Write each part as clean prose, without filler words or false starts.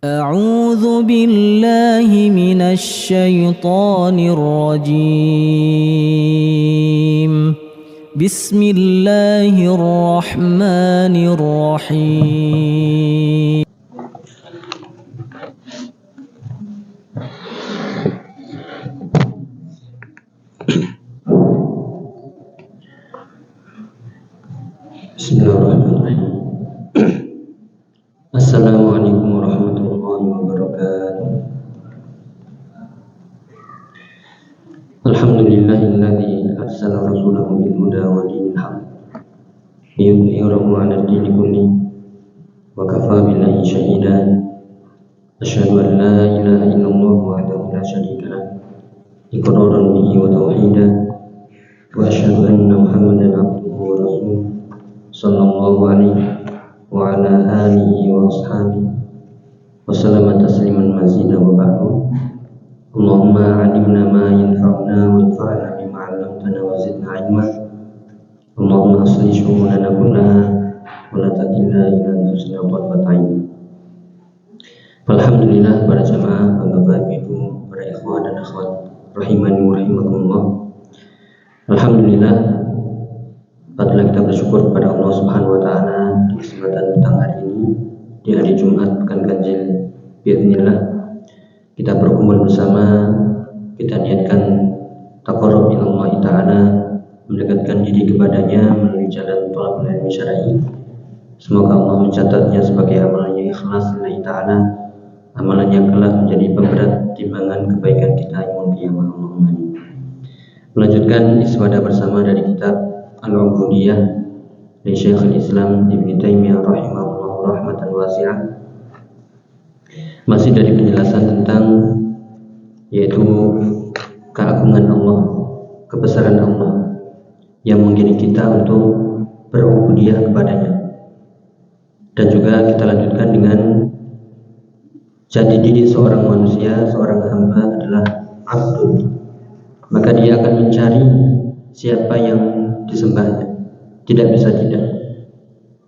أعوذ بالله من الشيطان الرجيم. بسم الله الرحمن الرحيم. Bismillahirrahmanirrahim. Assalamualaikum warahmatullahi wabarakatuh. Alhamdulillahilladzi arsala rasulahu bil huda wa dinil haqq liyudhhirahu 'ala ad-dini kullihi wa kafaa billahi shahida. Asyhadu an la ilaha illallah wahdahu la syarika lah iqraran bihi wa tauhidan wa asyhadu anna Muhammadan 'abduhu wa rasuluh sallallahu alaihi wa ala alihi wa ashabihi wa sallama tasliman mazidan wa ba'du. Allahumma 'allimna ma yanfa'una wa anfa'na bima 'allamtana wa zidna 'ilma. Allahumma aslih syu'unana kullaha wa la takilna ila anfusina tarfata 'ain. Alhamdulillah, para jamaah, Bapak Ibu, para ikhwan dan akhwat rahimani wa rahimakumullah. Alhamdulillah, patutlah kita bersyukur kepada Allah Subhanahu wa taala di kesempatan petang hari ini, di hari Jumat pekan ganjil biidznillah, kita berkumpul bersama, kita niatkan taqarrub ila Allah taala, mendekatkan diri kepadanya melalui jalan thalabul ilmi syar'i. Semoga Allah mencatatnya sebagai amalan yang ikhlas lillahi taala, amalan yang kelak menjadi pemberat timbangan kebaikan kita yaumul qiyamah. Allahumma amin. Melanjutkan istifadah bersama dari kitab Al-Ubudiyah dari Syekhul Islam Ibnu Taimiyah rahimahullah rahmatan wasi'ah. Masih dari penjelasan tentang yaitu keagungan Allah, kebesaran Allah yang mengiring kita untuk berubudiyah kepadanya. Dan juga kita lanjutkan dengan jati diri seorang manusia, seorang hamba adalah abdul. Maka dia akan mencari siapa yang disembahnya, tidak bisa tidak,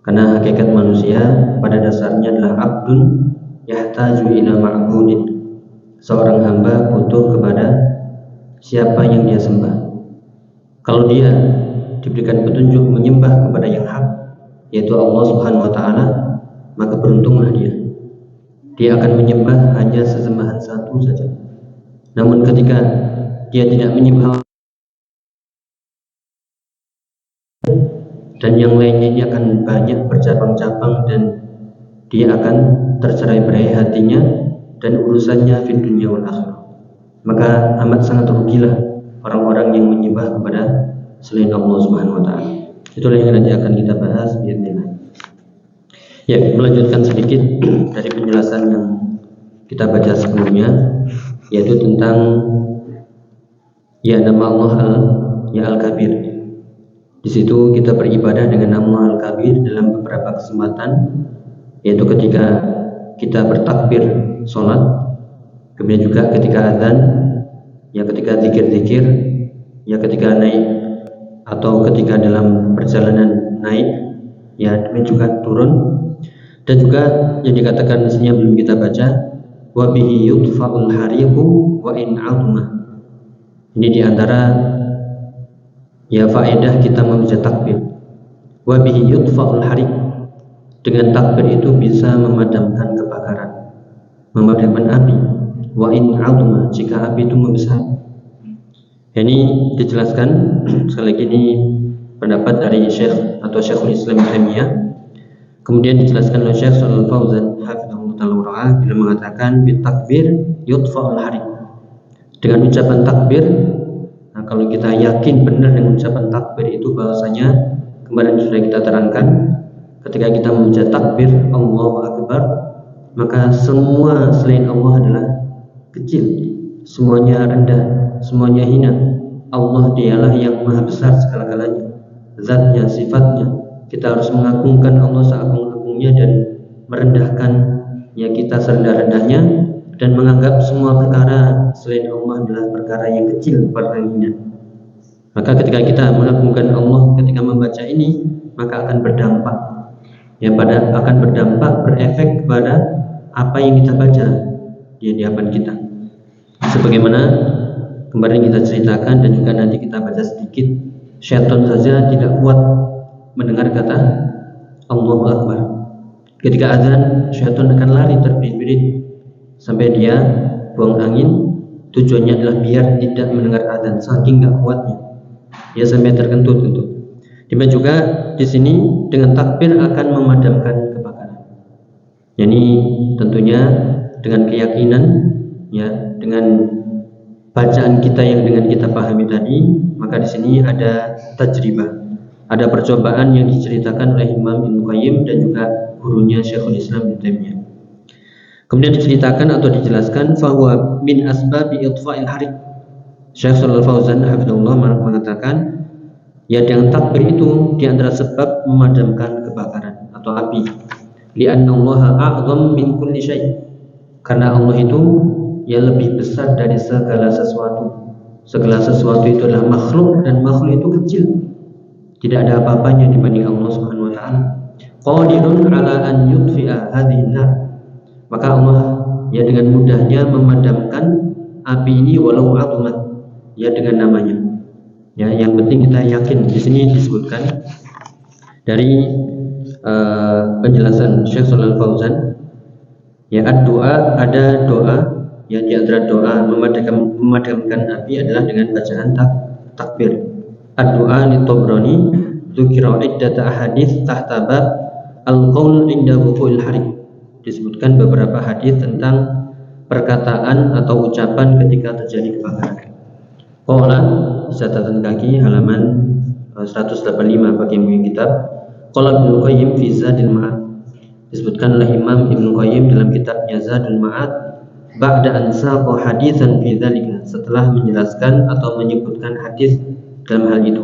karena hakikat manusia pada dasarnya adalah abdun yahtaju ila ma'budin. Seorang hamba butuh kepada siapa yang dia sembah. Kalau dia diberikan petunjuk menyembah kepada yang hak, yaitu Allah Subhanahu wa taala, maka beruntunglah dia. Dia akan menyembah hanya sesembahan satu saja. Namun ketika dia tidak menyembah dan yang lainnya, ini akan banyak bercabang-cabang dan dia akan tercerai-berai hatinya dan urusannya fid dunya wal akhirah. Maka amat sangat rugilah orang-orang yang menyembah kepada selain Allah Subhanahu wa taala. Itulah yang nanti akan kita bahas biidznillah. Ya, melanjutkan sedikit dari penjelasan yang kita baca sebelumnya, yaitu tentang ya nama Allah Al-Kabir. Di situ kita beribadah dengan nama Al-Kabir dalam beberapa kesempatan, yaitu ketika kita bertakbir sholat, kemudian juga ketika azan, ya ketika zikir-zikir, ya ketika naik atau ketika dalam perjalanan naik, ya demikian juga turun. Dan juga yang dikatakan di sini belum kita baca, wa bihi yudfa'ul hariqu wa in 'azma. Ini diantara ya faedah kita membaca takbir. Wa bihi yudfa'ul hariq. Dengan takbir itu bisa memadamkan kebakaran, memadamkan api. Wa in 'azma, jika api itu membesar. Ini dijelaskan sekali lagi, ini pendapat dari Syekh atau Syekhul Islam Ibnu Taimiyah. Kemudian dijelaskan oleh Syekh Shalal Fauzan hafizahullah ta'ala bila mengatakan bitakbir yudfa'ul hariq. Dengan ucapan takbir, nah kalau kita yakin benar dengan ucapan takbir itu, bahwasanya kemarin sudah kita terangkan, ketika kita membaca takbir Allahu Akbar, maka semua selain Allah adalah kecil, semuanya rendah, semuanya hina. Allah dialah yang maha besar segala-galanya, zatnya, sifatnya. Kita harus mengagungkan Allah seagung-agungnya dan merendahkan ya kita serendah-rendahnya, dan menganggap semua perkara selain Allah adalah perkara yang kecil, perkara yang hina. Maka ketika kita mengagungkan Allah ketika membaca ini, maka akan berdampak ya akan berdampak, berefek kepada apa yang kita baca di hadapan kita. Sebagaimana kemarin kita ceritakan dan juga nanti kita baca sedikit, syaitan saja tidak kuat mendengar kata Allahu Akbar. Ketika azan, syaitan akan lari terbirit-birit sampai dia buang angin. Tujuannya adalah biar tidak mendengar azan, saking gak kuatnya. Ya sampai terkentut tentu. Demikian juga di sini dengan takbir akan memadamkan kebakaran. Yani tentunya dengan keyakinan, ya, dengan bacaan kita yang dengan kita pahami tadi, maka di sini ada tajribah, ada percobaan yang diceritakan oleh Imam Ibnu Qayyim dan juga gurunya Syekhul Islam Ibnu Taimiyah. Kemudian diceritakan atau dijelaskan bahwa min asbabi itfa'il harik. Syekh Shalal Fauzan hafizahullah mengatakan, ya dengan takbir itu di antara sebab memadamkan kebakaran atau api. Li'anna Allah a'zam min kulli syai'. Karena Allah itu ya lebih besar dari segala sesuatu. Segala sesuatu itu adalah makhluk dan makhluk itu kecil. Tidak ada apa-apanya dibanding Allah Subhanahu wa taala. Qadirun 'ala an yudfi'a hadhihi an-nar. Maka Allah ya dengan mudahnya memadamkan api ini walau atumat, ya dengan namanya. Ya, yang penting kita yakin. Di sini disebutkan dari penjelasan Syekh Shalal Fauzan, ya doa, ada doa, ya di antara doa memadamkan api adalah dengan bacaan takbir. Ad-doa li Tabrani dzukira iddata ahadits tahta bab al-qaul inda wuqu'il harik. Disebutkan beberapa hadis tentang perkataan atau ucapan ketika terjadi kebakaran. Qala catatan kaki halaman 185 bagi yang kitab. Qala Ibnu Qayyim fi Zadil Ma'ad. Disebutkan oleh Imam Ibnu Qayyim dalam kitabnya Zadul Ma'ad, ba'da an saqa haditsan fi dzalika, setelah menjelaskan atau menyebutkan hadis dalam hal itu.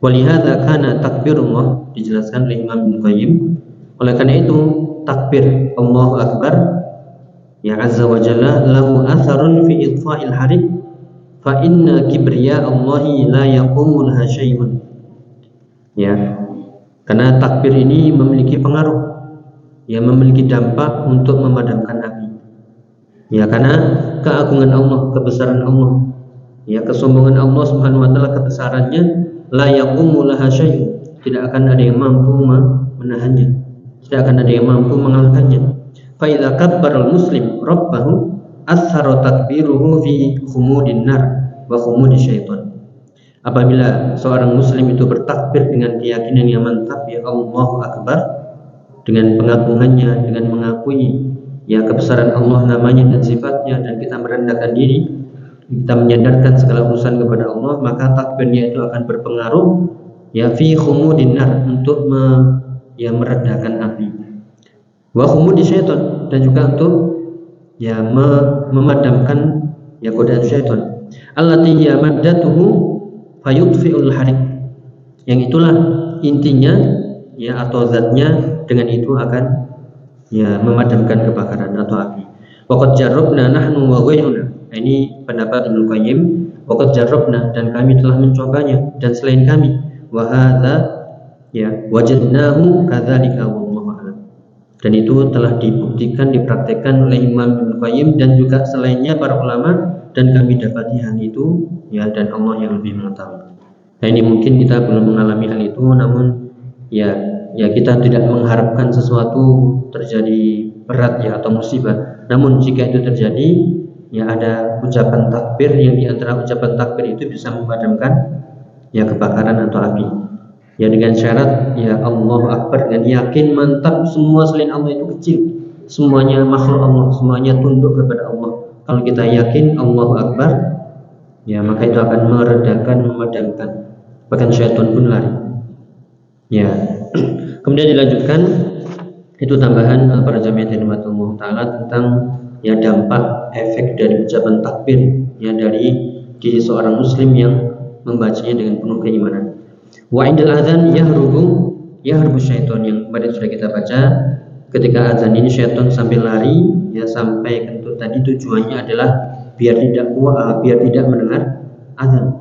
Walihada kana takbirullah, dijelaskan oleh Imam Ibnu Qayyim, oleh karena itu takbir Allahu Akbar ya azza wa jalla lahu atharun fi itfa'il harik fa inna kibriya Allahi la yaqumu laha syai'un. Ya, karena takbir ini memiliki pengaruh, ya memiliki dampak untuk memadamkan api. Ya, karena keagungan Allah, kebesaran Allah, ya kesombongan Allah Subhanahu wa taala, kebesarannya, la yaqumu laha syai'un, tidak akan ada yang mampu menahannya, tidak akan ada yang mampu mengalahkannya. Fa idza kabbara al-muslim rabbahu athara takbiruhu fi khumudin nar wa khumudi syaitan. Apabila seorang muslim itu bertakbir dengan keyakinan yang mantap, ya Allahu Akbar, dengan pengagungannya, dengan mengakui ya kebesaran Allah namanya dan sifatnya, dan kita merendahkan diri, kita menyandarkan segala urusan kepada Allah, maka takbirnya itu akan berpengaruh ya fi khumudin nar, untuk meredakan api, wa khumudi syaitan, dan juga untuk ya memadamkan ya godaan syaitan. Allati hiya maddatuhu fayudfi'ul harik, yang itulah intinya ya atau zatnya, dengan itu akan ya memadamkan kebakaran atau api. Waqad jarrabna nahnu wa ghayruna, ini pendapat Ibnu Qayyim, waqad jarrabna, dan kami telah mencobanya dan selain kami, wa hadza ya wajadnahu kadzalika wallahu a'lam, dan itu telah dibuktikan, dipraktekkan oleh Imam Ibnu Qayyim dan juga selainnya para ulama, dan kami dapati hal itu ya, dan Allah yang lebih mengetahui. Nah, ini mungkin kita belum mengalami hal itu, namun ya kita tidak mengharapkan sesuatu terjadi berat ya atau musibah. Namun jika itu terjadi, ya ada ucapan takbir, yang di antara ucapan takbir itu bisa memadamkan ya kebakaran atau api. Ya dengan syarat ya Allahu Akbar, dengan yakin mantap semua selain Allah itu kecil, semuanya makhluk Allah, semuanya tunduk kepada Allah. Kalau kita yakin Allahu Akbar, ya maka itu akan meredakan, memadamkan, bahkan syaitan pun lari. Ya. Kemudian dilanjutkan, itu tambahan para jamaah rahmatullah taala tentang ya dampak efek dari ucapan takbir ya dari diri seorang muslim yang membacanya dengan penuh keimanan. Wa indal adzan yahrubu syaitan, yang kemarin sudah kita baca. Ketika azan ini syaitan sambil lari ya, sampai kentut tadi tujuannya adalah biar tidak mendengar azan.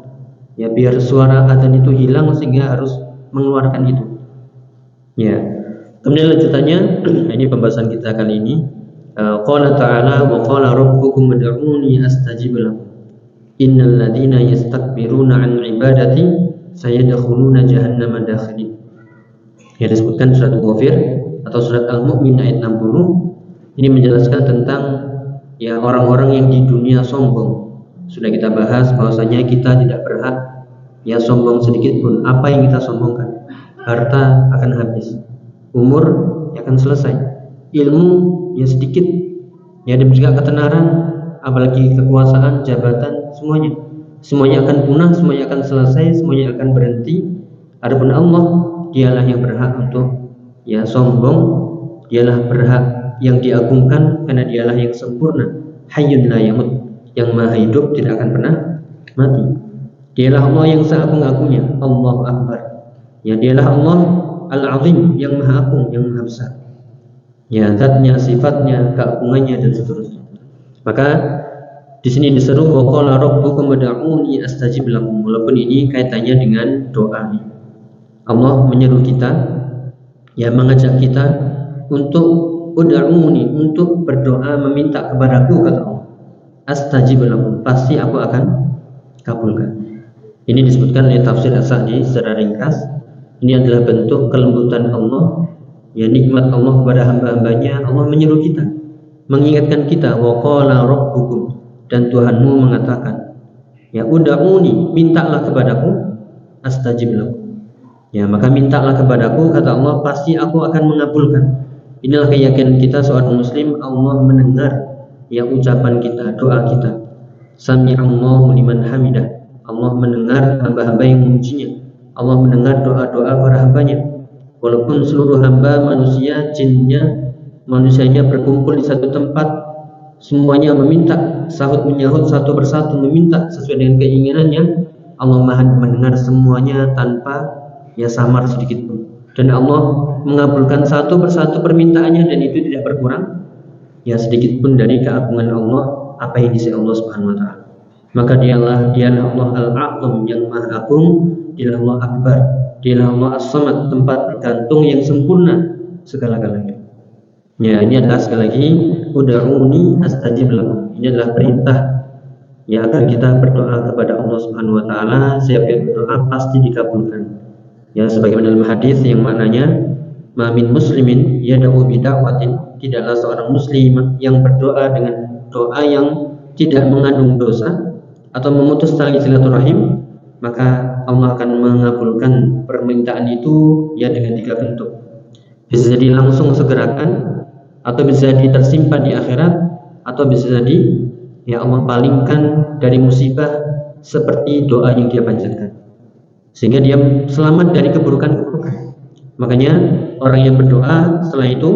Ya biar suara azan itu hilang sehingga harus mengeluarkan itu. Ya. Kemudian lanjutannya, ini pembahasan kita kali ini, Qala ta'ala wa qala rabbukum ud'uni astajib lakum innal ladzina yastakbiruna an ibadati sayadkhuluna jahannama dakhirin. Ya, disebutkan surat Ghafir atau surat Al-Mu'min ayat 60. Ini menjelaskan tentang ya orang-orang yang di dunia sombong. Sudah kita bahas bahwasanya kita tidak berhak ya sombong sedikit pun. Apa yang kita sombongkan? Harta akan habis, umur akan selesai, ilmu ya sedikit, ya dan juga ketenaran, apalagi kekuasaan, jabatan, semuanya akan punah, semuanya akan selesai, semuanya akan berhenti. Adapun Allah, dialah yang berhak untuk ya sombong, dialah berhak yang diagungkan karena dialah yang sempurna, hayyun la yamut, yang maha hidup tidak akan pernah mati. Dialah Allah yang seagung-agungnya, Allahu Akbar. Ya, dialah Allah Al-Azim, yang maha agung, yang maha besar. Ya, zatnya, sifatnya, keagungannya dan seterusnya. Maka di sini diseru qala rabbukum ud'uni astajib lakum. Walaupun ini kaitannya dengan doa. Allah menyeru kita, ya mengajak kita untuk ud'uni, untuk berdoa meminta kepadaku, kata Allah. Astajib lakum, pasti aku akan kabulkan. Ini disebutkan oleh tafsir As-Sa'di secara ringkas. Ini adalah bentuk kelembutan Allah, ya nikmat Allah kepada hamba-hambanya. Allah menyeru kita, mengingatkan kita, wa qala rabbukum, dan Tuhanmu mengatakan, ya ud'uni, mintalah kepadaku, astajib lakum. Ya, maka mintalah kepadaku, kata Allah, pasti aku akan mengabulkan. Inilah keyakinan kita seorang muslim, Allah mendengar ya ucapan kita, doa kita. Sami'allahu liman hamidah. Allah mendengar hamba-hamba yang memujinya. Allah mendengar doa-doa para hambanya. Walaupun seluruh hamba manusia, jinnya, manusianya berkumpul di satu tempat, semuanya meminta, sahut menyahut satu persatu meminta sesuai dengan keinginannya, Allah Maha mendengar semuanya tanpa ya samar sedikit pun. Dan Allah mengabulkan satu persatu permintaannya, dan itu tidak berkurang ya sedikit pun dari keagungan Allah, apa yang disini Allah Subhanahu wa taala. Maka dialah Allah Al-A'lam, yang maha agung, dialah Allah Akbar, dialah Allah As-Samad, tempat bergantung yang sempurna segala-galanya. Ya, ini adalah sekali lagi ud'uni astajib lakum. Ini adalah perintah ya agar kita berdoa kepada Allah Subhanahu wa taala. Siapa yang berdoa pasti dikabulkan. Ya, sebagaimana dalam hadis yang maknanya, ma min muslimin yad'u bi da'watin, tidaklah seorang muslim yang berdoa dengan doa yang tidak mengandung dosa atau memutus tali silaturahim, maka Allah akan mengabulkan permintaan itu ya dengan 3 bentuk. Bisa jadi langsung segerakan, atau bisa jadi tersimpan di akhirat, atau bisa jadi ya Allah palingkan dari musibah seperti doa yang dia panjatkan, sehingga dia selamat dari keburukan-keburukan. Makanya orang yang berdoa setelah itu,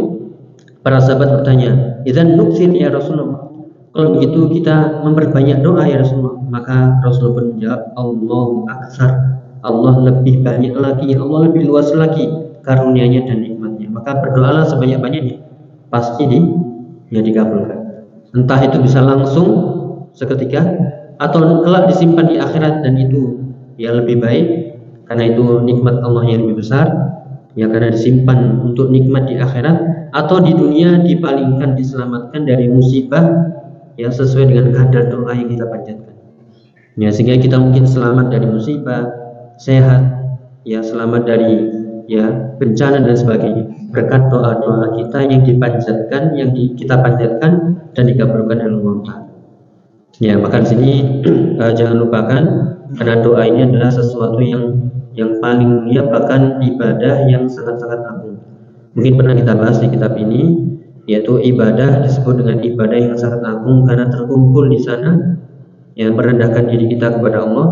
para sahabat bertanya, idzan nuksin ya Rasulullah, kalau begitu kita memperbanyak doa ya Rasulullah. Maka Rasulullah pun menjawab, Allahu Akbar, Allah lebih banyak lagi, Allah lebih luas lagi karunia-Nya dan nikmatnya. Maka berdoalah sebanyak-banyaknya, pasti dikabulkan. Entah itu bisa langsung seketika, atau kelak disimpan di akhirat, dan itu ya lebih baik, karena itu nikmat Allah yang lebih besar, ya karena disimpan untuk nikmat di akhirat, atau di dunia dipalingkan, diselamatkan dari musibah ya sesuai dengan kadar doa yang kita panjatkan. Ya, sehingga kita mungkin selamat dari musibah, sehat, ya selamat dari ya bencana dan sebagainya, berkat doa-doa kita yang dipanjatkan, yang kita panjatkan dan dikabulkan oleh Allah. Ya, maka di sini jangan lupakan, karena doa ini adalah sesuatu yang paling mulia, bahkan ibadah yang sangat-sangat agung. Mungkin pernah kita bahas di kitab ini, yaitu ibadah disebut dengan ibadah yang sangat agung karena terkumpul di sana yang merendahkan diri kita kepada Allah,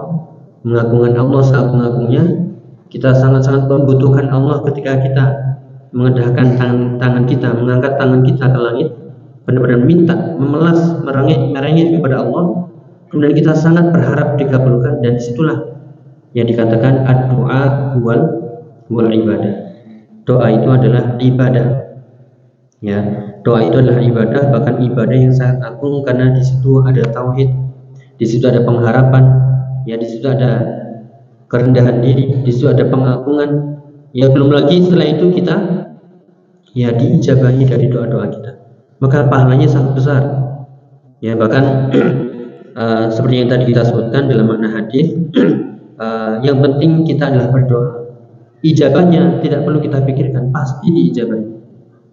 mengagungkan Allah seagung-agungnya. Kita sangat-sangat membutuhkan Allah ketika kita mengendahkan tangan kita, mengangkat tangan kita ke langit, benar-benar minta, memelas, merengek kepada Allah. Kemudian kita sangat berharap dikabulkan, dan disitulah yang dikatakan ad-du'a huwal ibadah. Doa itu adalah ibadah. Ya, doa itu adalah ibadah, bahkan ibadah yang sangat agung, karena di situ ada tauhid, di situ ada pengharapan, ya di situ ada kerendahan diri, di situ ada pengagungan. Ya belum lagi setelah itu kita ya diijabahi dari doa-doa kita. maka pahalanya sangat besar. Ya, bahkan seperti yang tadi kita sebutkan dalam makna hadis, yang penting kita adalah berdoa. Ijabahnya tidak perlu kita pikirkan, pasti diijabahi.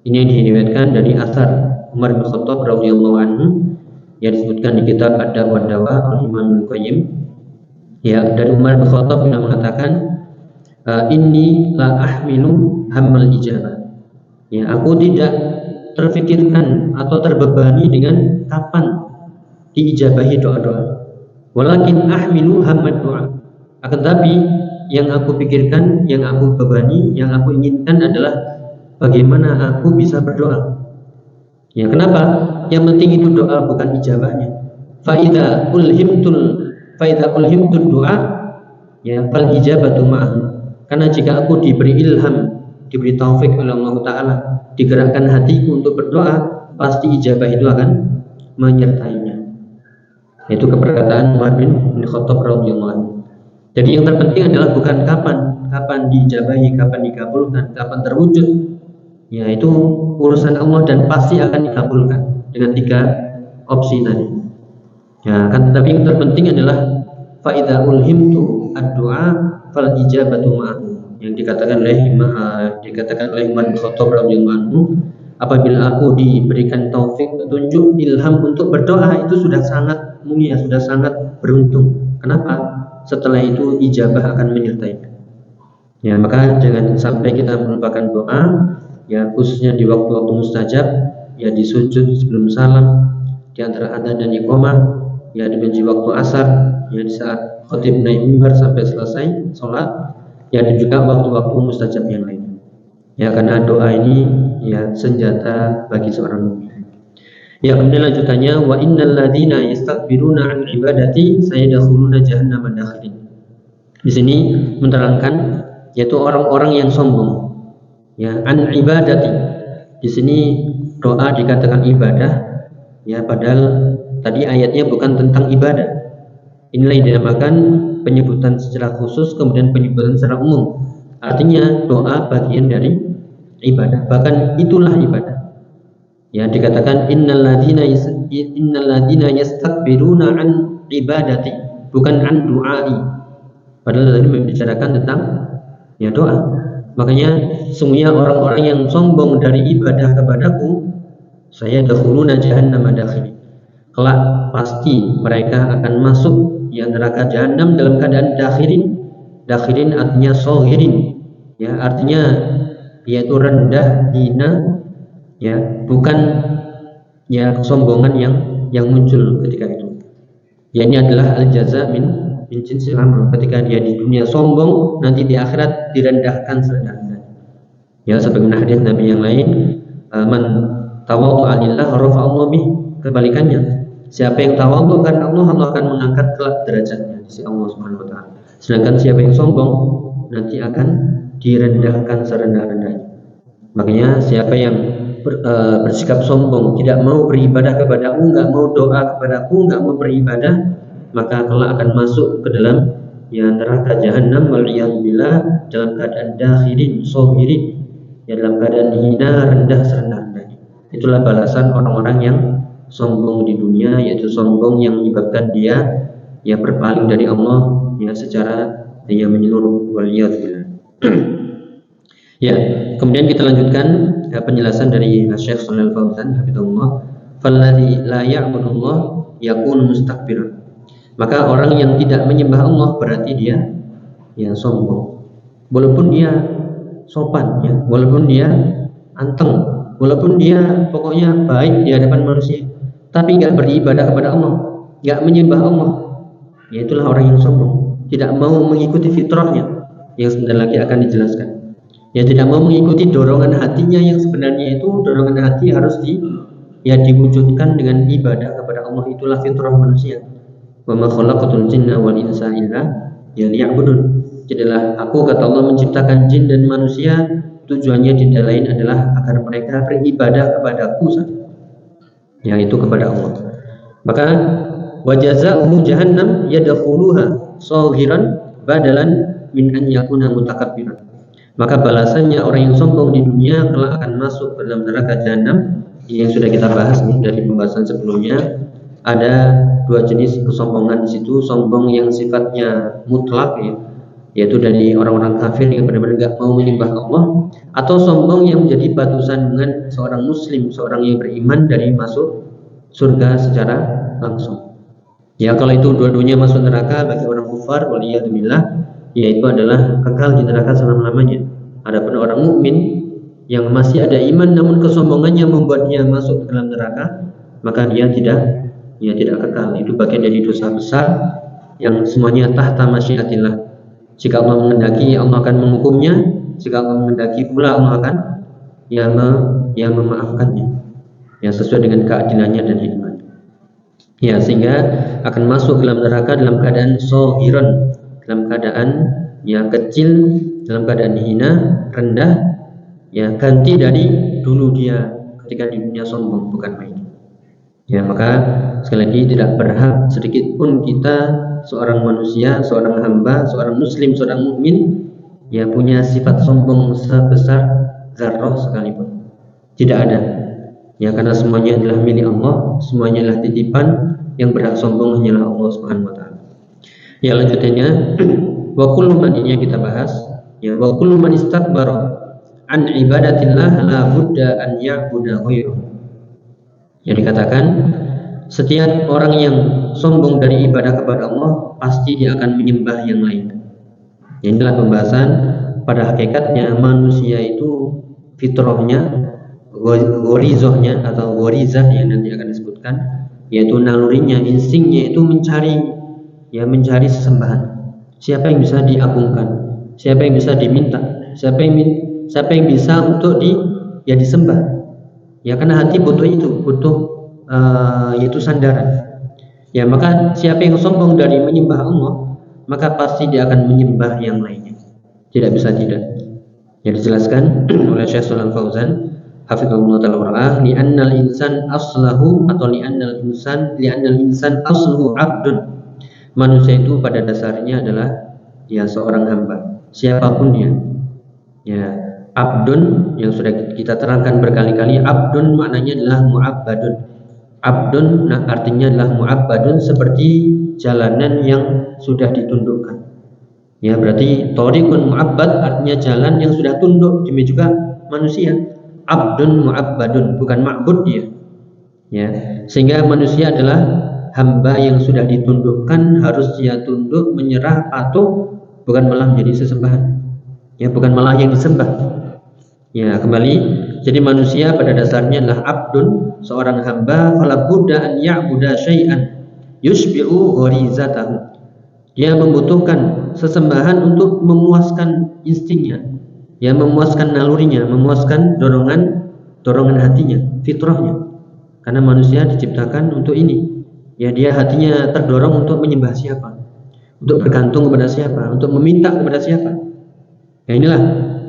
Ini yang diriwayatkan dari asar Umar bin Khattab radhiyallahu anhu yang disebutkan di kitab Ad-Dawa oleh Imam Al-Qayyim. Ya, dari Umar bin Khattab yang mengatakan, inni la ahmilu hammal ijabah. Ya, aku tidak terfikirkan atau terbebani dengan kapan diijabahi doa-doa. Walakin ahmilu hammad doa. Akan tapi yang aku pikirkan, yang aku bebani, yang aku inginkan adalah bagaimana aku bisa berdoa. Ya, kenapa? Yang penting itu doa, bukan ijabahnya. Faida ulhimtud doa, ya fal ijabatu ma'ahu. Karena jika aku diberi ilham, diberi taufik oleh Allah Ta'ala, digerakkan hatiku untuk berdoa, pasti ijabah itu akan menyertainya. Itu keperkataan Umar bin Khattab radhiyallahu anhu. Jadi yang terpenting adalah bukan kapan diijabahi, kapan dikabulkan, kapan terwujud. Ya, itu urusan Allah dan pasti akan dikabulkan dengan 3 opsi tadi. Ya, kan, tapi yang terpenting adalah faida ulhimtu ad-du'a fal ijabatu ma'ahu. Yang dikatakan oleh Umar bin Khattab radhiyallahu anhu, apabila aku diberikan taufik, petunjuk, ilham untuk berdoa, itu sudah sangat mulia, sudah sangat beruntung. Kenapa? Setelah itu ijabah akan menyertai. Ya, maka jangan sampai kita melupakan doa, ya, khususnya di waktu-waktu mustajab, ya, di sujud sebelum salam, di antara adzan dan iqamah, ya, di waktu asar, ya, di saat khatib naik mimbar sampai selesai sholat, ya, dan juga waktu-waktu mustajab yang lain. Ya, karena doa ini, ya, senjata bagi seorang mukmin. Ya, kemudian lanjutannya, wa innal ladzina yastakbiruna an ibadati sayadkhuluna jahannama dakhirin. Di sini menerangkan yaitu orang-orang yang sombong. Ya, an ibadati. Di sini doa dikatakan ibadah, ya, padahal tadi ayatnya bukan tentang ibadah. Inilah yang dinamakan penyebutan secara khusus kemudian penyebutan secara umum. Artinya doa bagian dari ibadah, bahkan itulah ibadah. Ya, dikatakan innal ladzina yastakbiruna an ibadati, bukan an du'ai. Padahal tadi membicarakan tentang, ya, doa. Makanya semuanya orang-orang yang sombong dari ibadah kepadaku, saya dakhuluna jahannama dakhili. Kelak pasti mereka akan masuk, ya, neraka jahanam dalam keadaan dakhirin. Dakhirin artinya sohirin, ya, artinya yaitu rendah, hina, ya, bukan, ya, kesombongan yang muncul ketika itu. Ya, ini adalah al-jaza min jinsil amal. Ketika dia di dunia sombong, nanti di akhirat direndahkan serendah-rendahnya. Ya, sebagaimana hadis Nabi yang lain, man tawaddu'a lillah rafa'allahu bih. Kebalikannya, siapa yang tawadhu karena Allah, Allah akan mengangkat kelak derajatnya di sisi Allah Subhanahu wa taala. Sedangkan siapa yang sombong nanti akan direndahkan serendah-rendahnya. Makanya siapa yang bersikap sombong, tidak mau beribadah kepadaku, nggak mau doa kepadaku, nggak mau beribadah, maka kelak akan masuk ke dalam, ya, neraka jahanam waliyadzubillah dalam keadaan dakhirin sohirin, ya, dalam keadaan hina, rendah serendah-rendahnya. Itulah balasan orang-orang yang sombong di dunia, yaitu sombong yang menyebabkan dia, ya, berpaling dari Allah, ya, secara, ya, menyeluruh waliyadzubillah. Ya, kemudian kita lanjutkan, ya, penjelasan dari Syekh Shalal Fauzan hafizahullah, falladzi la ya'budullah yakunu mustakbiran. Maka orang yang tidak menyembah Allah berarti dia, ya, sombong. Walaupun dia sopan, ya, walaupun dia anteng, walaupun dia pokoknya baik di hadapan manusia, tapi nggak beribadah kepada Allah, nggak menyembah Allah, ya, itulah orang yang sombong. Tidak mau mengikuti fitrahnya yang sebentar lagi akan dijelaskan. Ya, tidak mau mengikuti dorongan hatinya yang sebenarnya itu dorongan hati harus diwujudkan dengan ibadah kepada Allah. Itulah fitrah manusia. Wa ma khalaqatul jinna wal insa illa liya'budun. Jadilah aku, kata Allah, menciptakan jin dan manusia, tujuannya tidak lain adalah agar mereka beribadah kepadaku saja, yaitu kepada Allah. Maka wa jazaa'uhu jahannam yadkhuluha saghiran badalan min an yakuna mutakabbiran. Maka balasannya orang yang sombong di dunia kelak akan masuk ke dalam neraka jahanam yang sudah kita bahas nih dari pembahasan sebelumnya, ada dua jenis kesombongan di situ. Sombong yang sifatnya mutlak ya, yaitu dari orang-orang kafir yang benar-benar nggak mau menyembah Allah, atau sombong yang menjadi batasan dengan seorang muslim, seorang yang beriman dari masuk surga secara langsung. Ya kalau itu dua-duanya masuk neraka bagi orang kufar, waliyadzubillah, yaitu adalah kekal di neraka selama-lamanya. Adapun orang mukmin yang masih ada iman namun kesombongannya membuat dia masuk ke dalam neraka, maka dia tidak kekal. Itu bagian dari dosa besar yang semuanya tahta masyiatillah. Jika Allah menghendaki, Allah akan menghukumnya. Jika Allah menghendaki pula, Allah akan memaafkannya, yang sesuai dengan keadilannya dan hikmahnya. Ya, sehingga akan masuk dalam neraka dalam keadaan sohiron, dalam keadaan yang kecil, dalam keadaan hina, rendah. Ya, ganti dari dulu dia ketika di dunia sombong, bukan main. Ya, maka sekali lagi tidak berhak sedikit pun kita, seorang manusia, seorang hamba, seorang muslim, seorang mukmin, ya punya sifat sombong sebesar zarrah sekalipun. Tidak ada. Ya, karena semuanya adalah milik Allah, semuanya adalah titipan. Yang berhak sombong hanyalah Allah Subhanahu wa taala. Ya, lanjutannya wa kullu man, ini yang kita bahas. Ya, wa kullu man istakbara an ibadatillah la budda an ya'budu ghairuhu. Yang dikatakan setiap orang yang sombong dari ibadah kepada Allah pasti dia akan menyembah yang lain. Inilah pembahasan pada hakikatnya manusia itu fitrahnya, ghorizahnya atau ghorizah yang nanti akan disebutkan, yaitu nalurinya, instingnya itu mencari sesembahan. Siapa yang bisa diagungkan, siapa yang bisa diminta, siapa yang bisa untuk disembah. Ya, karena hati butuh yaitu sandaran. Ya, maka siapa yang sombong dari menyembah Allah, maka pasti dia akan menyembah yang lainnya. Tidak bisa tidak. Yang dijelaskan oleh Syekh Shalal Fauzan hafizahullah ta'ala, li'annal insan aslahu atau li'annal insan asluhu abdun. Manusia itu pada dasarnya adalah ya seorang hamba, siapapun dia. Ya, abdun yang sudah kita terangkan berkali-kali, abdun maknanya adalah mu'abbadun. Abdun artinya adalah mu'abbadun, seperti jalanan yang sudah ditundukkan. Ya, berarti thoriqun mu'abbad artinya jalan yang sudah tunduk. Demikian juga manusia, abdun mu'abbadun, bukan ma'bud dia. Ya, sehingga manusia adalah hamba yang sudah ditundukkan, harus dia tunduk, menyerah, patuh, bukan malah menjadi sesembahan. Ya, bukan malah yang disembah. Ya, kembali, jadi manusia pada dasarnya adalah abdun, seorang hamba, fala budda an ya'buda syai'an yushbi'u ghorizatahu. Dia membutuhkan sesembahan untuk memuaskan instingnya, ya, memuaskan nalurinya, memuaskan dorongan hatinya, fitrahnya. Karena manusia diciptakan untuk ini. Ya, dia hatinya terdorong untuk menyembah siapa, untuk bergantung kepada siapa, untuk meminta kepada siapa. Ya, inilah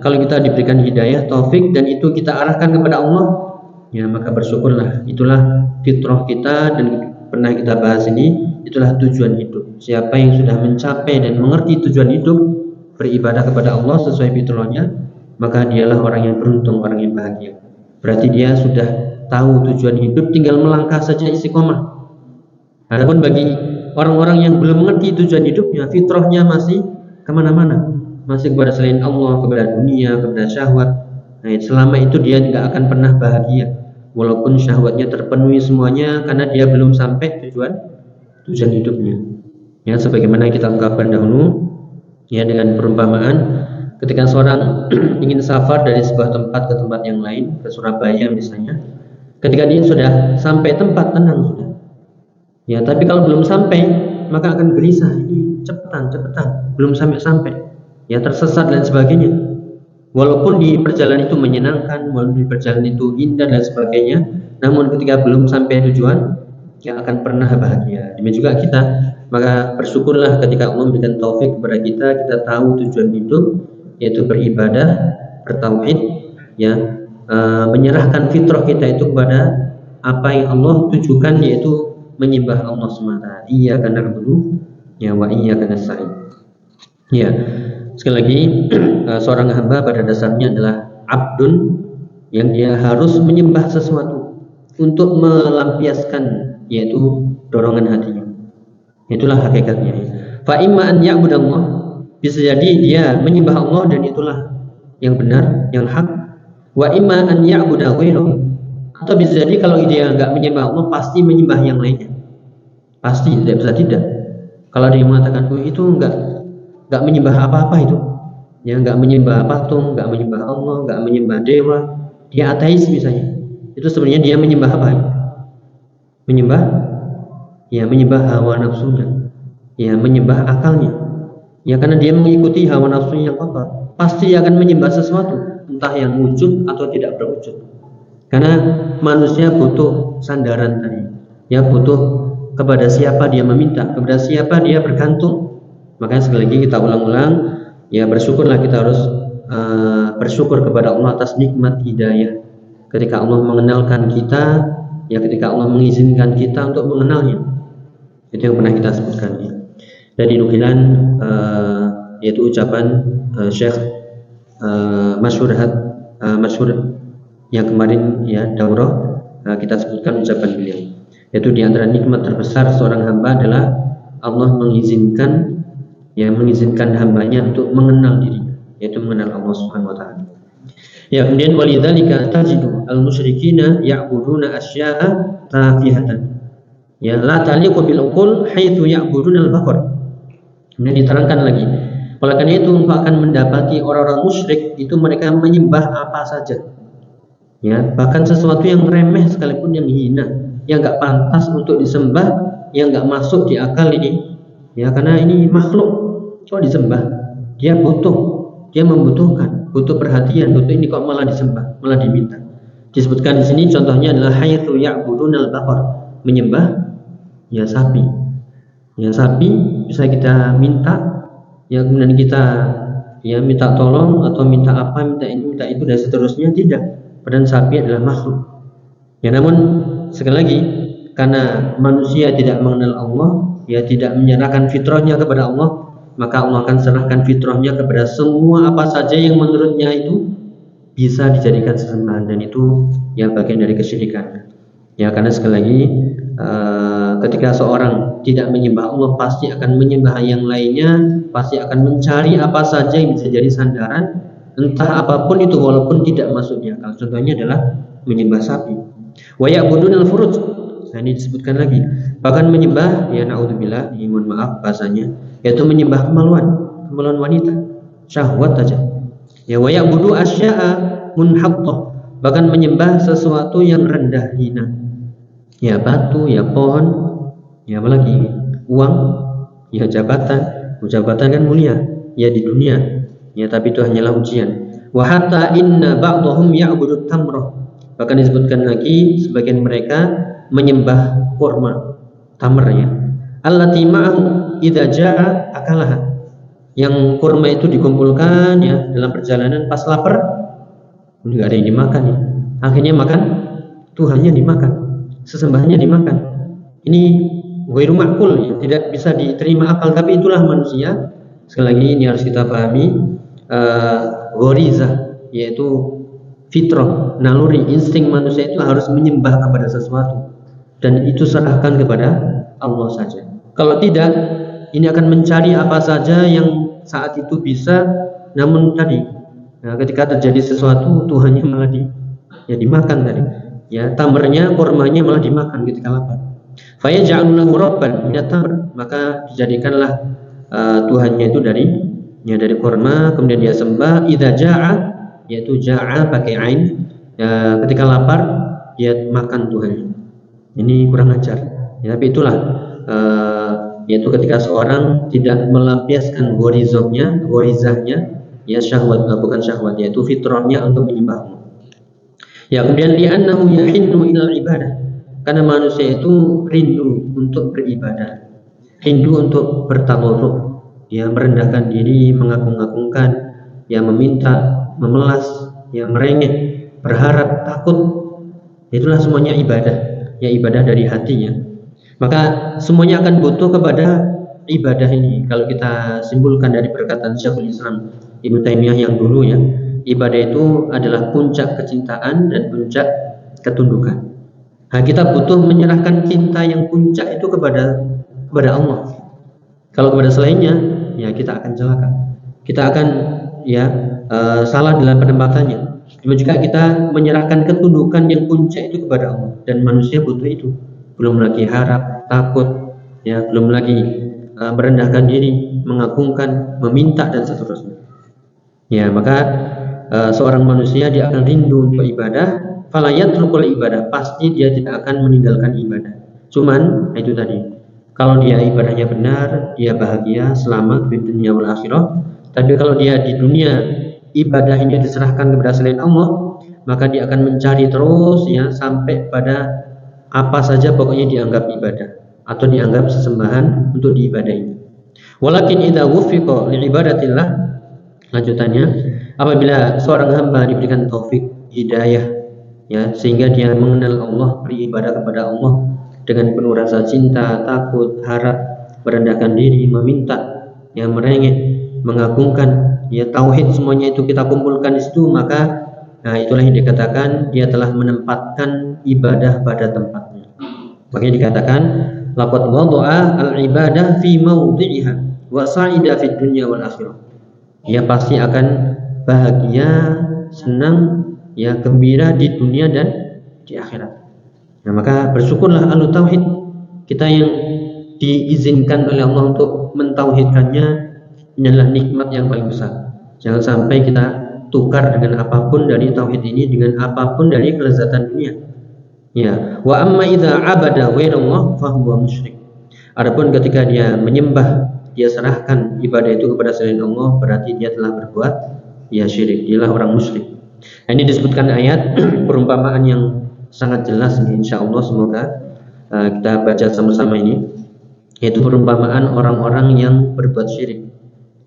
kalau kita diberikan hidayah, taufik, dan itu kita arahkan kepada Allah, ya maka bersyukurlah. Itulah fitrah kita, dan pernah kita bahas ini, itulah tujuan hidup. Siapa yang sudah mencapai dan mengerti tujuan hidup, beribadah kepada Allah sesuai fitrahnya, maka dialah orang yang beruntung, orang yang bahagia. Berarti dia sudah tahu tujuan hidup, tinggal melangkah saja istiqomah. Adapun bagi orang-orang yang belum mengerti tujuan hidupnya, fitrahnya masih kemana-mana, masih kepada selain Allah, kepada dunia, kepada syahwat. Nah, selama itu dia tidak akan pernah bahagia, walaupun syahwatnya terpenuhi semuanya, karena dia belum sampai tujuan hidupnya. Ya, sebagaimana kita ungkapkan dahulu, ya, dengan perumpamaan ketika seorang ingin safar dari sebuah tempat ke tempat yang lain, ke Surabaya misalnya, ketika dia sudah sampai tempat, tenang sudah. Ya, tapi kalau belum sampai, maka akan gelisah, ini cepetan, belum sampai. Ya, tersesat dan sebagainya. Walaupun di perjalanan itu menyenangkan, walaupun di perjalanan itu indah dan sebagainya, namun ketika belum sampai tujuan, ya akan pernah bahagia. Demikian juga kita, maka bersyukurlah ketika Allah memberikan taufik kepada kita tahu tujuan hidup, yaitu beribadah, bertauhid, ya, menyerahkan fitrah kita itu kepada apa yang Allah tujukan, yaitu menyembah Allah SWT. Iyyaka na'budu ya wa iyyaka nasta'in. Ya. Sekali lagi, seorang hamba pada dasarnya adalah abdun, yang dia harus menyembah sesuatu. untuk melampiaskan yaitu dorongan hatinya. Itulah hakikatnya. Fa imma an ya'budallah, bisa jadi dia menyembah Allah dan itulah yang benar, yang hak. Wa imma an ya'buda ghairahu, atau bisa jadi kalau dia enggak menyembah Allah pasti menyembah yang lainnya. Pasti, tidak bisa tidak. Kalau dia mengatakan itu enggak menyembah apa-apa itu, ya enggak menyembah patung, enggak menyembah Allah, enggak menyembah dewa, dia ateis misalnya, itu sebenarnya dia menyembah apa? Menyembah hawa nafsunya, ya menyembah akalnya, ya karena dia mengikuti hawa nafsunya yang kotor, pasti akan menyembah sesuatu, entah yang wujud atau tidak berwujud. Karena manusia butuh sandaran tadi, ya butuh kepada siapa dia meminta, kepada siapa dia bergantung. Makanya sekali lagi kita ulang-ulang, ya bersyukurlah, kita harus bersyukur kepada Allah atas nikmat hidayah. Ketika Allah mengenalkan kita, ya ketika Allah mengizinkan kita untuk mengenalnya. Itu yang pernah kita sebutkan ya. Dari nukilan yaitu ucapan Syekh Masyhur yang kemarin ya daurah kita sebutkan ucapan beliau, yaitu di antara nikmat terbesar seorang hamba adalah Allah mengizinkan hambanya untuk mengenal dirinya, yaitu mengenal Allah Subhanahu wa taala. Ya, kemudian walidzalika tajidu al-musyrikina ya'buduna asya'a tafihatan, ya la taliqu bil uqul haitsu ya'buduna al-baqar. Kemudian diterangkan lagi, oleh karena itu engkau akan mendapati orang-orang musyrik itu mereka menyembah apa saja, ya bahkan sesuatu yang remeh sekalipun, yang hina, yang enggak pantas untuk disembah, yang enggak masuk di akal ini, ya karena ini makhluk kok disembah, dia membutuhkan, butuh perhatian, butuh ini kok malah disembah, malah diminta. Disebutkan di sini contohnya adalah haitsu ya'budunal baqar, menyembah ya sapi. Ya sapi bisa kita minta, ya kemudian kita ya minta tolong atau minta apa, minta ini, minta itu dan seterusnya, tidak. Padahal sapi adalah makhluk. Ya namun sekali lagi, karena manusia tidak mengenal Allah, ya tidak menyerahkan fitrahnya kepada Allah, maka Allah akan serahkan fitrahnya kepada semua apa saja yang menurutnya itu bisa dijadikan sesembahan, dan itu ya bagian dari kesyirikan. Ya karena sekali lagi ketika seorang tidak menyembah Allah, pasti akan menyembah yang lainnya, pasti akan mencari apa saja yang bisa jadi sandaran, entah apapun itu walaupun tidak masuk di akal. Contohnya adalah menyembah sapi. Wa ya'budunal furuj. Nah ini disebutkan lagi, bahkan menyembah ya naudzubillah, mohon maaf bahasanya, yaitu menyembah kemaluan wanita, syahwat saja. Ya wa ya'budu asya'a munhattah, bahkan menyembah sesuatu yang rendah hina, ya batu, ya pohon, ya apalagi uang, ya jabatan kan mulia ya di dunia, ya tapi itu hanyalah ujian. Wa hatta inna ba'dahum ya'budu tamrah, bahkan disebutkan lagi sebagian mereka menyembah kurma, tamernya, allati ma'ahu idza ja'a akalaha, yang kurma itu dikumpulkan ya dalam perjalanan, pas lapar enggak ada yang dimakan ya, akhirnya makan Tuhannya dimakan, sesembahannya dimakan. Ini ghairu ma'qul ya, tidak bisa diterima akal, tapi itulah manusia. Sekali lagi ini harus kita pahami, ghorizah, yaitu fitrah, naluri, insting manusia itu harus menyembah kepada sesuatu, dan itu serahkan kepada Allah saja. Kalau tidak, ini akan mencari apa saja yang saat itu bisa, namun tadi ketika terjadi sesuatu Tuhannya malah dimakan tadi, ya tamernya, kurmanya malah dimakan ketika lapar. Fa yaj'alu lahu rabban min at-tamr, maka dijadikanlah Tuhannya itu dari kurma, kemudian dia sembah. Idza ja'a, yaitu ja'a pakai ain, ya, ketika lapar dia makan Tuhannya. Ini kurang ajar ya, tapi itulah yaitu ketika seorang tidak melampiaskan ghorizahnya, ya syahwat, bukan syahwat, yaitu fitrahnya untuk menyembah Allah. Ya kemudian li'annahu yahinnu ilal ibadah, karena manusia itu rindu untuk beribadah, rindu untuk bertawadhu, ya merendahkan diri, mengagung-agungkan, ya meminta, memelas, ya merengek, berharap, takut. Itulah semuanya ibadah, ya ibadah dari hatinya. Maka semuanya akan butuh kepada ibadah ini. Kalau kita simpulkan dari perkataan Syekhul Islam Ibnu Taimiyah yang dulu ya, ibadah itu adalah puncak kecintaan dan puncak ketundukan. Nah, kita butuh menyerahkan cinta yang puncak itu kepada Allah. Kalau kepada selainnya, ya kita akan celaka. Kita akan salah dalam penempatannya. Cuma juga kita menyerahkan ketundukan yang puncak itu kepada Allah, dan manusia butuh itu. Belum lagi harap, takut, ya, belum lagi merendahkan diri, mengagungkan, meminta dan seterusnya. Ya, maka seorang manusia dia akan rindu untuk ibadah. Falayatrukul ibadah, pasti dia tidak akan meninggalkan ibadah. Cuman itu tadi, kalau dia ibadahnya benar, dia bahagia, selamat di dunia wal akhirah. Tapi kalau dia di dunia ibadah ini diserahkan kepada selain Allah, maka dia akan mencari terus, ya, sampai pada apa saja pokoknya dianggap ibadah atau dianggap sesembahan untuk diibadahi. Walakin idza wufiqa li ibadatillah, lanjutannya, apabila seorang hamba diberikan taufik hidayah, ya, sehingga dia mengenal Allah, beribadah kepada Allah dengan penuh rasa cinta, takut, harap, merendahkan diri, meminta, ya, merengek, mengagungkan, ya, tauhid semuanya itu kita kumpulkan di situ, maka itulah yang dikatakan dia telah menempatkan ibadah pada tempatnya. Makanya dikatakan laqad wada'a al-ibadah fi mawdi'iha wa sa'ida fid dunya wal akhirah. Dia pasti akan bahagia, senang, ya, gembira di dunia dan di akhirat. Nah, maka bersyukurlah ahlu tauhid, kita yang diizinkan oleh Allah untuk mentauhidkannya. Inilah nikmat yang paling besar. Jangan sampai kita tukar dengan apapun dari tauhid ini, dengan apapun dari kelezatan dunia. Ya, wa amma idza abada ghairallah fa huwa musyrik. Adapun ketika dia menyembah, dia serahkan ibadah itu kepada selain Allah, berarti dia telah berbuat, ya, syirik. Dialah orang musyrik. Ini disebutkan ayat perumpamaan yang sangat jelas ini, insyaallah. Semoga kita baca sama-sama ini, yaitu perumpamaan orang-orang yang berbuat syirik.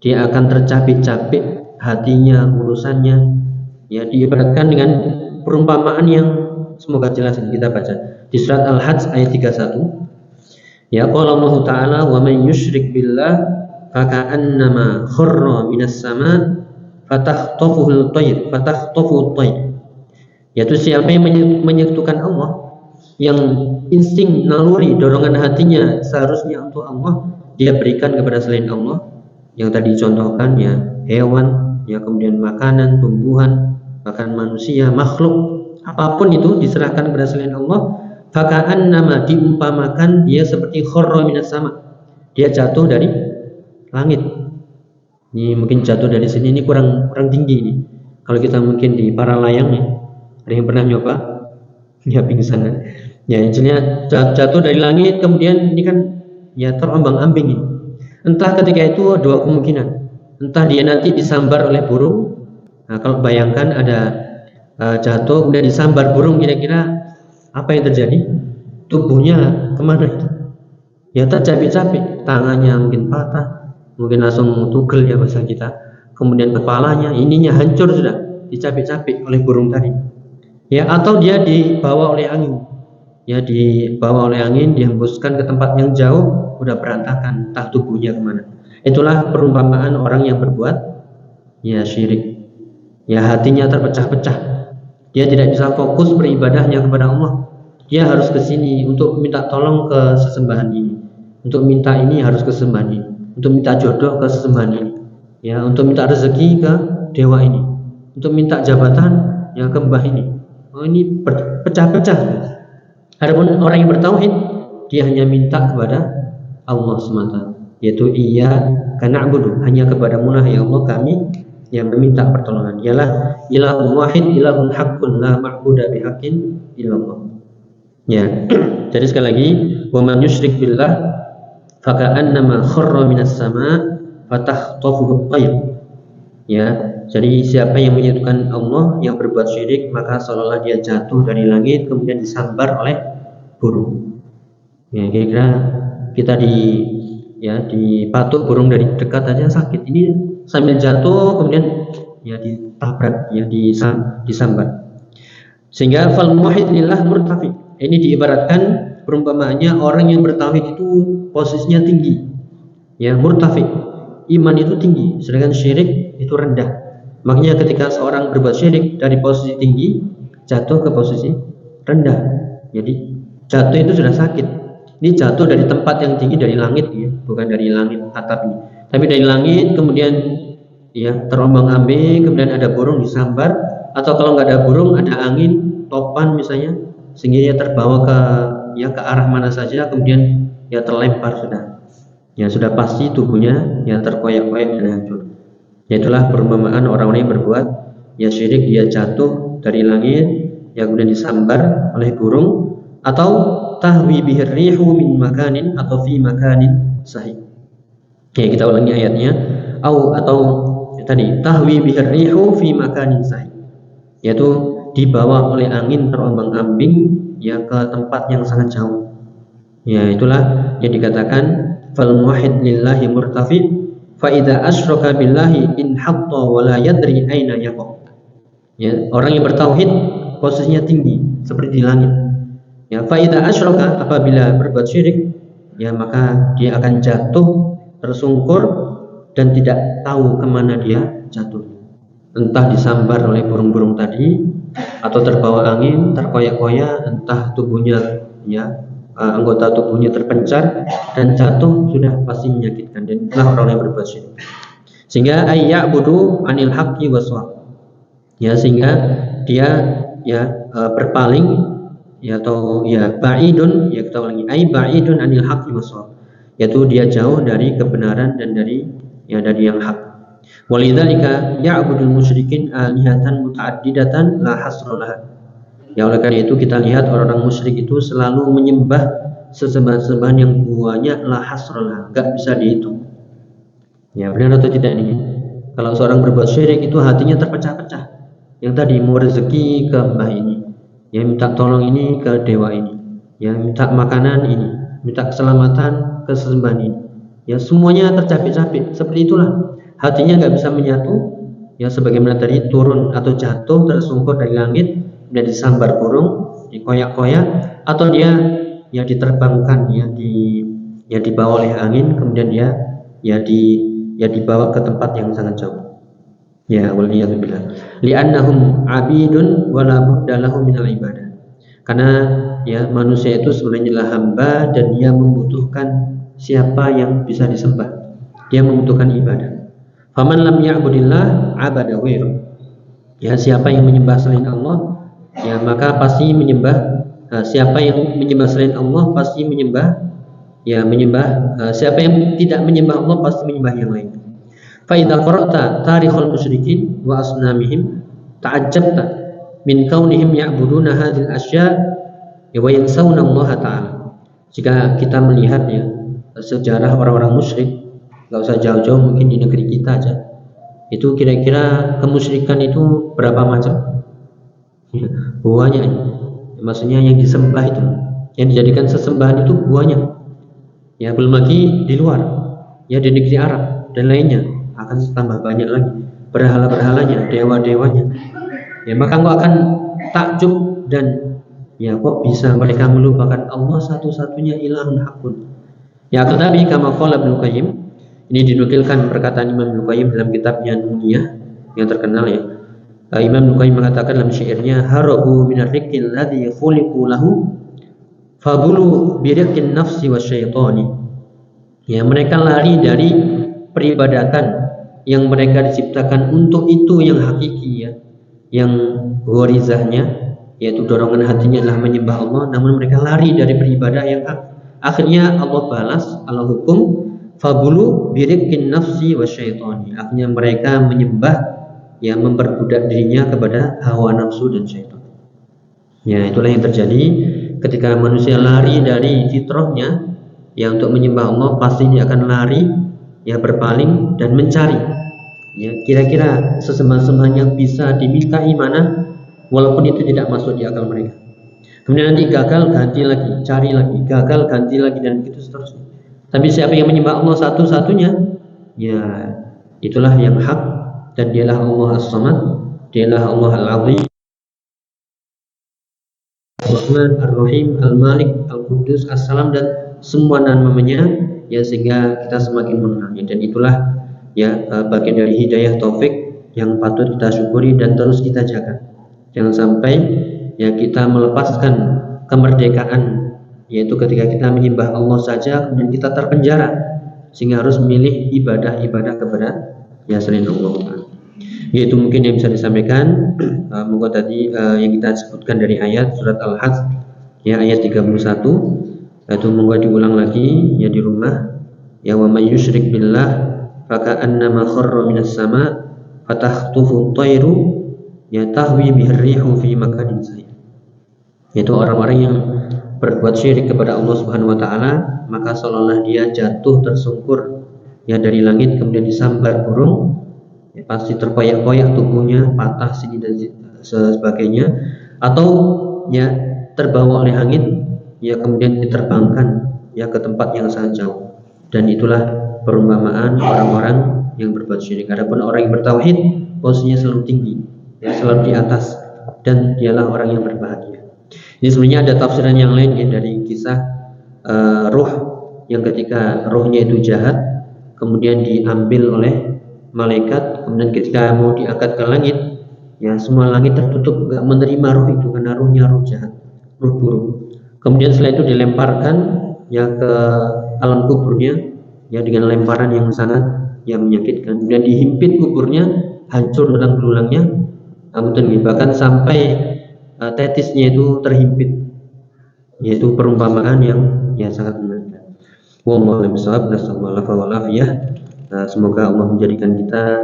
Dia akan tercapik-capik hatinya, urusannya, ya, diibaratkan dengan perumpamaan yang semoga jelas ini. Kita baca di surat Al-Hajj ayat 31. Ya, qala Allah Ta'ala, wa man yusyrik billah faka'annama kharra minas sama' fatakhtafuhu at-tayr. Yaitu siapa yang menyekutukan Allah, yang insting naluri dorongan hatinya seharusnya untuk Allah, dia berikan kepada selain Allah, yang tadi contohkan, ya, hewan, ya, kemudian makanan, tumbuhan, bahkan manusia, makhluk, apapun itu diserahkan kepada selain Allah, faka'annama, diumpamakan dia seperti kharra minas sama', dia jatuh dari langit. Ini mungkin jatuh dari sini, ini kurang tinggi ini. Kalau kita mungkin di para layang, ya, ada yang pernah nyoba, ya, pingsan. Ya, intinya jatuh dari langit, kemudian ini kan, ya, terombang-ambing ini. Entah ketika itu dua kemungkinan, entah dia nanti disambar oleh burung. Nah, kalau bayangkan ada jatuh kemudian disambar burung, kira-kira apa yang terjadi? Tubuhnya kemana itu? Ya, tercapik-capik, tangannya mungkin patah, mungkin langsung tugel, ya, bahasa kita. Kemudian kepalanya, ininya hancur sudah, dicapik-capik oleh burung tadi. Ya, atau dia dibawa oleh angin. Ya, dibawa oleh angin, dihembuskan ke tempat yang jauh, udah berantakan, entah tubuhnya kemana. Itulah perumpamaan orang yang berbuat, ya, syirik. Ya, hatinya terpecah-pecah. Dia tidak bisa fokus beribadahnya kepada Allah. Dia harus ke sini untuk minta tolong ke sesembahan ini, untuk minta ini harus ke sesembahan ini, untuk minta jodoh ke sesembahan ini, ya, untuk minta rezeki ke dewa ini, untuk minta jabatan, ya, ke mbah ini. Oh, ini pecah-pecah. Adapun orang yang bertauhid, dia hanya minta kepada Allah semata, yaitu iyyaka na'budu, hanya kepadamu lah, ya Allah, kami yang meminta pertolongan. Ialah ilahun wahid, ilahun haqqun, la ma'budu bihaqqin illallah. Ya, jadi sekali lagi, wa man yusyrik billah faka'annama kharra minas sama' fatakhtafuhu at-tayr. Ya, jadi siapa yang menyekutukan Allah, yang berbuat syirik, maka seolah-olah dia jatuh dari langit kemudian disambar oleh burung. Ya, kira-kira kita dipatuk burung dari dekat aja sakit. Ini sambil jatuh kemudian, ya, ditabrak, ya, disambar. Sehingga fal muwahhid lillah murtafi. Ini diibaratkan perumpamaannya orang yang bertauhid itu posisinya tinggi, ya, murtafi. Iman itu tinggi, sedangkan syirik itu rendah. Makanya ketika seorang berbuat syirik dari posisi tinggi jatuh ke posisi rendah, jadi Jatuh itu sudah sakit. Ini jatuh dari tempat yang tinggi, dari langit ya, bukan dari langit atap ini. Tapi dari langit kemudian ya terombang-ambing, kemudian ada burung disambar, atau kalau nggak ada burung ada angin topan misalnya, sehingga dia terbawa ke arah mana saja, kemudian ya terlempar sudah. Ya sudah pasti tubuhnya ya terkoyak-koyak dan hancur. Ya itulah perumpamaan orang-orang yang berbuat ya syirik, dia jatuh dari langit yang kemudian disambar oleh burung, atau tahwi bihir rihu min makanin, atau fi makanin sahih. Ya kita ulangi ayatnya. Atau tadi tahwi bihir rihu fi makanin sahih, yaitu dibawa oleh angin terombang-ambing ya ke tempat yang sangat jauh. Ya itulah yang dikatakan fal muwahhid lillahi murtafi fa idza asyraka billahi in hatta wa la yadri aina yaqa. Ya, orang yang bertauhid posisinya tinggi seperti di langit. Ya, faida asyraka, apabila berbuat syirik, ya maka dia akan jatuh tersungkur dan tidak tahu kemana dia jatuh. Entah disambar oleh burung-burung tadi, atau terbawa angin, terkoyak-koyak, entah tubuhnya ya anggota tubuhnya terpencar dan jatuh, sudah pasti menyakitkan. Dan itulah orang yang berbuat syirik. Sehingga ayya'budu anil haqqi waswab. Ya, sehingga dia ya berpaling ya, atau ya ba'idun, ya kita ulangi, ai ba'idun anil haqqi wasawab, yaitu dia jauh dari kebenaran dan dari yang hak. Walidzalika ya'budul musyrikin alihatan muta'addidatan la hasra laha. Ya oleh karena itu kita lihat orang-orang musyrik itu selalu menyembah sesembahan-sembahan yang buahnya la hasra laha, enggak bisa dihitung. Ya benar atau tidak ini? Kalau seorang berbuat syirik itu hatinya terpecah-pecah. Yang tadi mau rezeki ke mbah ini, ya minta tolong ini ke dewa ini, ya minta makanan ini, minta keselamatan ke sesembahan ini, ya semuanya tercapek-capek. Seperti itulah hatinya nggak bisa menyatu, ya sebagaimana tadi turun atau jatuh tersungkur dari langit dan disambar burung, dikoyak-koyak, atau dia ya diterbangkan, ya dibawa oleh angin, kemudian dia dibawa ke tempat yang sangat jauh. Ya waliyadzubillah. Li'annahum 'abidun wa la budda lahum minal ibadah. Karena ya manusia itu sebenarnya adalah hamba dan dia membutuhkan siapa yang bisa disembah. Dia membutuhkan ibadah. Faman lam ya'budillah 'abada ghairu. Ya siapa yang menyembah selain Allah, ya maka pasti menyembah siapa yang menyembah selain Allah pasti menyembah siapa yang tidak menyembah Allah pasti menyembah yang lain. Fa idza qara'ta tarikhal musyrikin wa asnamihim ta'ajjabta min kaunihim ya'buduna hadhil asya' wa yansawna Allah ta'ala. Jika kita melihat ya sejarah orang-orang musyrik, enggak usah jauh-jauh, mungkin di negeri kita aja, itu kira-kira kemusyrikan itu berapa macam? Ya, banyak. Maksudnya yang disembah itu, yang dijadikan sesembahan itu banyak. Ya belum lagi di luar, ya di negeri Arab dan lainnya, akan tambah banyak lagi berhala-berhalanya, dewa-dewanya. Ya maka engkau akan takjub dan ya kok bisa mereka melupakan Allah satu-satunya ilahun hakun. Ya tetapi kama qala Ibnu Qayyim, ini dinukilkan perkataan Imam Ibnu Qayyim dalam kitabnya Nuniyah yang terkenal ya. Imam Ibnu Qayyim mengatakan dalam syairnya, harabu minar riqil ladzi khuliqu lahu fabulu biriqin nafsi wasyaitani. Ya mereka lari dari peribadatan yang mereka diciptakan untuk itu yang hakiki ya, yang gharizahnya yaitu dorongan hatinya adalah menyembah Allah, namun mereka lari dari beribadah yang hak. Akhirnya Allah balas, Allah hukum, fabulu biriqin nafsi wasyaitani. Akhirnya mereka menyembah, ya memperbudak dirinya kepada hawa nafsu dan syaitan. Ya itulah yang terjadi ketika manusia lari dari fitrahnya ya untuk menyembah Allah, pasti dia akan lari ya berpaling dan mencari ya kira-kira sesembahan yang bisa dimintai mana, walaupun itu tidak masuk di akal mereka. Kemudian nanti gagal, ganti lagi, cari lagi, gagal, ganti lagi, dan begitu seterusnya. Tapi siapa yang menyembah Allah satu-satunya, ya itulah yang hak, dan dialah Allah As-Samad, dialah Allah Al-Azim, Ar-Rahman, Ar-Rahim, Al-Malik, Al-Qudus, As-Salam, dan semua namanya ya sehingga kita semakin mengenalnya. Dan itulah ya bagian dari hidayah taufik yang patut kita syukuri dan terus kita jaga. Jangan sampai ya kita melepaskan kemerdekaan yaitu ketika kita menyembah Allah saja dan kita terpenjara sehingga harus memilih ibadah-ibadah kepada selain Allah. Yaitu mungkin yang bisa disampaikan. Monggo tadi yang kita sebutkan dari ayat surat Al-Hajj ayat 31, itu monggo diulang lagi di rumah. Wa may yusyrik billah faka'annama kharra minas sama fatakhtufu at-tayru tahwi bihi ar-rihu fi makanin sahih. Yaitu orang-orang yang berbuat syirik kepada Allah Subhanahu wa taala, maka seolah-olah dia jatuh tersungkur dari langit kemudian disambar burung, pasti terkoyak-koyak tubuhnya, patah sini dan sebagainya, atau terbawa oleh angin kemudian diterbangkan ke tempat yang sangat jauh. Dan itulah perumpamaan orang-orang yang berbuat syirik. Adapun orang yang bertauhid posisinya selalu tinggi, selalu di atas, dan dialah orang yang berbahagia. Ini sebenarnya ada tafsiran yang lain dari kisah ruh yang ketika ruhnya itu jahat kemudian diambil oleh malaikat, kemudian ketika mau diangkat ke langit, semua langit tertutup, nggak menerima ruh itu karena ruhnya ruh jahat, ruh buruk. Kemudian setelah itu dilemparkan ke alam kuburnya dengan lemparan yang sangat menyakitkan. Kemudian dihimpit kuburnya, hancur tulang belulangnya, bahkan sampai tetisnya itu terhimpit. Yaitu perumpamaan yang sangat mengerikan. Wallahu a'lam bishawab. Nasallallahu alaihi wasallam. Semoga Allah menjadikan kita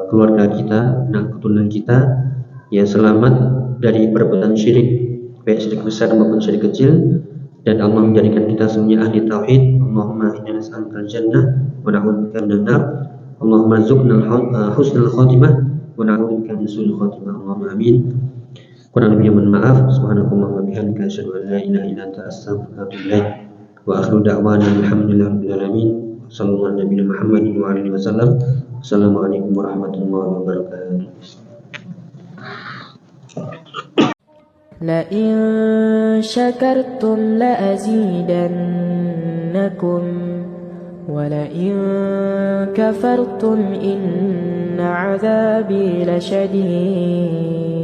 keluarga kita, anak keturunan kita selamat dari perbuatan syirik, baik syirik besar maupun syirik kecil, dan Allah menjadikan kita semuanya ahli tauhid. Allahumma inna nas'aluka al-jannah wa na'udzubika minan nar. Allahumma rzuqna husnal khatimah wa na'udzubika min su'il khatimah. Allahumma amin. Kurang lebihnya mohon maaf. Subhanakallahumma wa bihamdika asyhadu an la ilaha illa anta astaghfiruka wa atubu ilaik. Wa akhiru da'wana alhamdulillahi rabbil alamin. Sallallahu alaihi Muhammadin wa alihi wasallam. Assalamualaikum warahmatullahi wabarakatuh. لئن شكرتم لأزيدنكم ولئن كفرتم إن عذابي لشديد